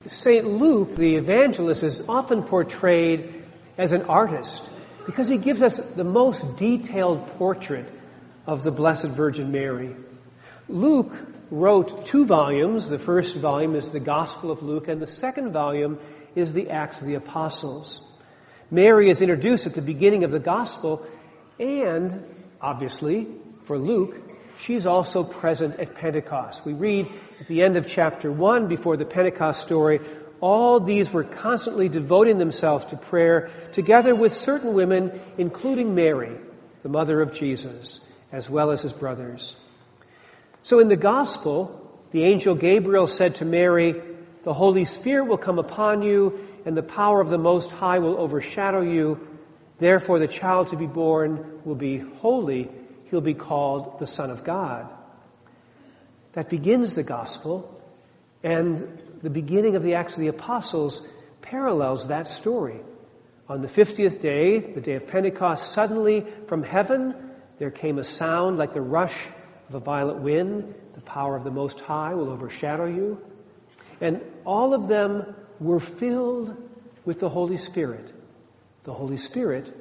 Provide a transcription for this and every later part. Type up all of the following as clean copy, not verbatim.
St. Luke, the evangelist, is often portrayed as an artist because he gives us the most detailed portrait of the Blessed Virgin Mary. Luke wrote 2 volumes. The first volume is the Gospel of Luke, and the second volume is the Acts of the Apostles. Mary is introduced at the beginning of the Gospel, and obviously, for Luke, she's also present at Pentecost. We read at the end of chapter 1, before the Pentecost story, all these were constantly devoting themselves to prayer, together with certain women, including Mary, the mother of Jesus, as well as his brothers. So in the Gospel, the angel Gabriel said to Mary, "The Holy Spirit will come upon you, and the power of the Most High will overshadow you. Therefore the child to be born will be holy. He'll be called the Son of God." That begins the Gospel, and the beginning of the Acts of the Apostles parallels that story. On the 50th day, the day of Pentecost, suddenly from heaven there came a sound like the rush of a violent wind. The power of the Most High will overshadow you. And all of them were filled with the Holy Spirit. The Holy Spirit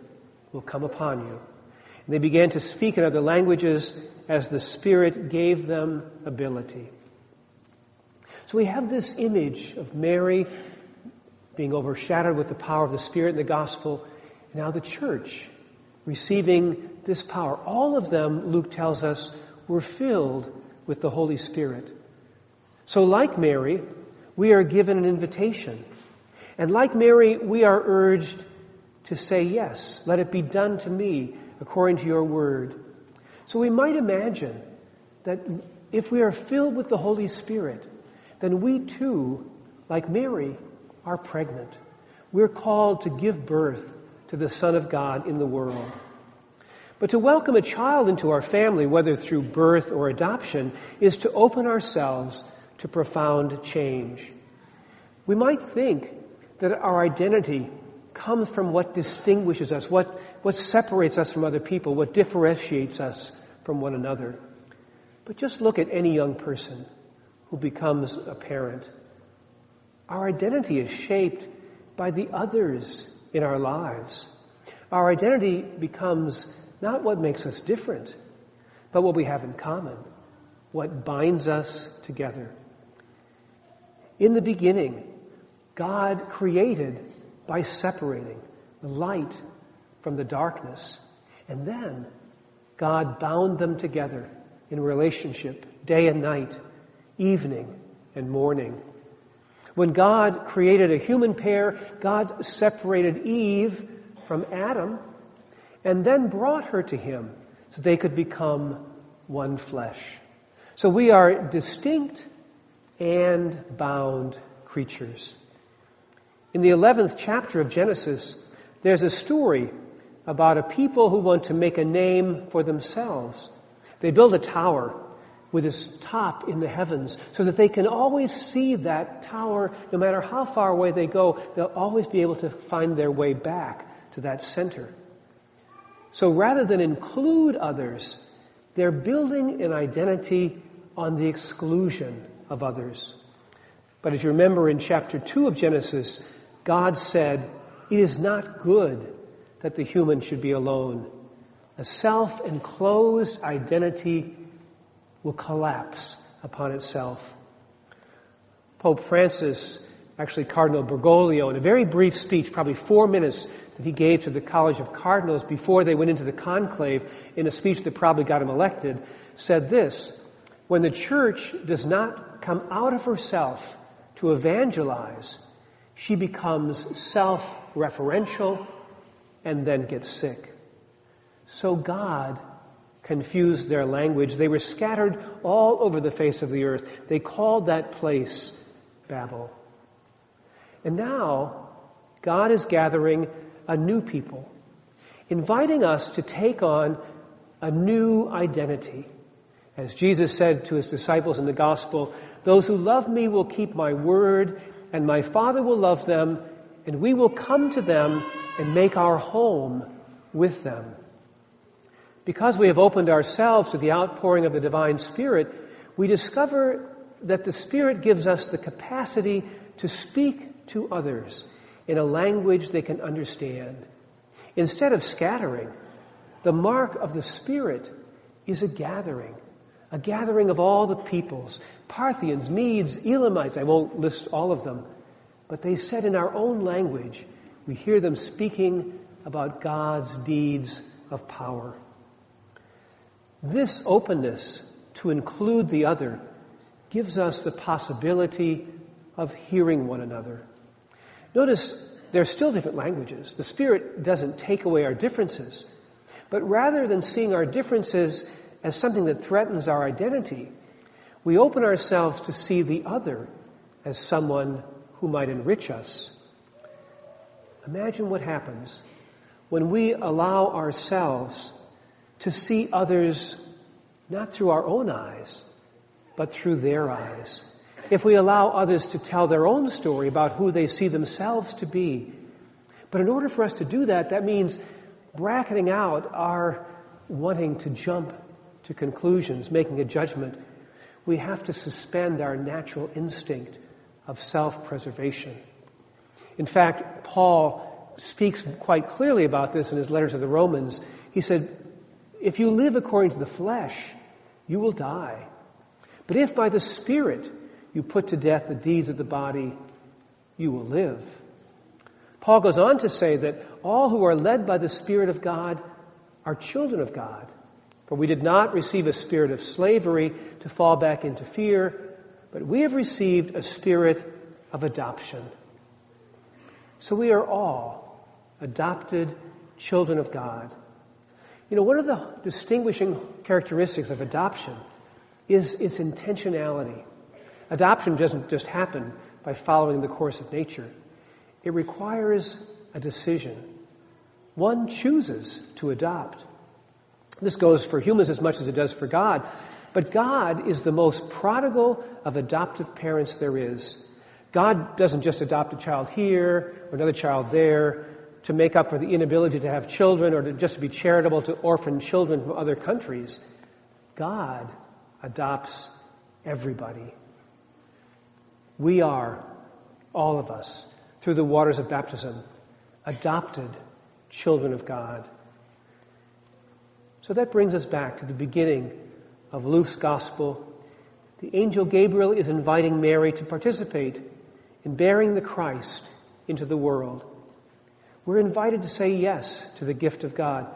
will come upon you. And they began to speak in other languages as the Spirit gave them ability. So we have this image of Mary being overshadowed with the power of the Spirit in the Gospel. Now the church receiving this power. All of them, Luke tells us, were filled with the Holy Spirit. So like Mary, we are given an invitation. And like Mary, we are urged to say, "Yes, let it be done to me according to your word." So we might imagine that if we are filled with the Holy Spirit, then we too, like Mary, are pregnant. We're called to give birth to the Son of God in the world. But to welcome a child into our family, whether through birth or adoption, is to open ourselves to profound change. We might think that our identity comes from what distinguishes us, what separates us from other people, what differentiates us from one another. But just look at any young person who becomes a parent. Our identity is shaped by the others in our lives. Our identity becomes not what makes us different, but what we have in common, what binds us together. In the beginning, God created by separating the light from the darkness. And then God bound them together in relationship, day and night, evening and morning. When God created a human pair, God separated Eve from Adam and then brought her to him so they could become one flesh. So we are distinct and bound creatures. In the 11th chapter of Genesis, there's a story about a people who want to make a name for themselves. They build a tower with its top in the heavens so that they can always see that tower. No matter how far away they go, they'll always be able to find their way back to that center. So rather than include others, they're building an identity on the exclusion of others. But as you remember in chapter 2 of Genesis, God said, "It is not good that the human should be alone." A self-enclosed identity will collapse upon itself. Pope Francis, actually Cardinal Bergoglio, in a very brief speech, probably 4 minutes, that he gave to the College of Cardinals before they went into the conclave, in a speech that probably got him elected, said this: "When the church does not come out of herself to evangelize, she becomes self-referential and then gets sick." So God confused their language. They were scattered all over the face of the earth. They called that place Babel. And now God is gathering a new people, inviting us to take on a new identity. As Jesus said to his disciples in the gospel, "Those who love me will keep my word, and my Father will love them, and we will come to them and make our home with them." Because we have opened ourselves to the outpouring of the divine Spirit, we discover that the Spirit gives us the capacity to speak to others in a language they can understand. Instead of scattering, the mark of the Spirit is a gathering of all the peoples, Parthians, Medes, Elamites. I won't list all of them, but they said in our own language, we hear them speaking about God's deeds of power. This openness to include the other gives us the possibility of hearing one another. Notice there are still different languages. The Spirit doesn't take away our differences, but rather than seeing our differences as something that threatens our identity, we open ourselves to see the other as someone who might enrich us. Imagine what happens when we allow ourselves to see others not through our own eyes, but through their eyes. If we allow others to tell their own story about who they see themselves to be. But in order for us to do that, that means bracketing out our wanting to jump to conclusions, making a judgment. We have to suspend our natural instinct of self-preservation. In fact, Paul speaks quite clearly about this in his letter to the Romans. He said, if you live according to the flesh, you will die. But if by the Spirit you put to death the deeds of the body, you will live. Paul goes on to say that all who are led by the Spirit of God are children of God. For we did not receive a spirit of slavery to fall back into fear, but we have received a spirit of adoption. So we are all adopted children of God. You know, one of the distinguishing characteristics of adoption is its intentionality. Adoption doesn't just happen by following the course of nature. It requires a decision. One chooses to adopt. This goes for humans as much as it does for God. But God is the most prodigal of adoptive parents there is. God doesn't just adopt a child here or another child there to make up for the inability to have children or to just be charitable to orphan children from other countries. God adopts everybody. We are, all of us, through the waters of baptism, adopted children of God. So that brings us back to the beginning of Luke's gospel. The angel Gabriel is inviting Mary to participate in bearing the Christ into the world. We're invited to say yes to the gift of God.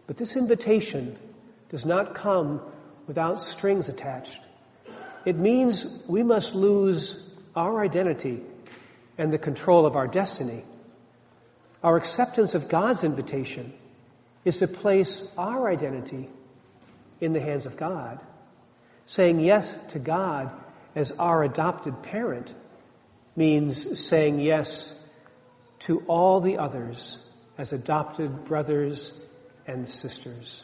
But this invitation does not come without strings attached. It means we must lose our identity and the control of our destiny. Our acceptance of God's invitation is to place our identity in the hands of God. Saying yes to God as our adopted parent means saying yes to all the others as adopted brothers and sisters.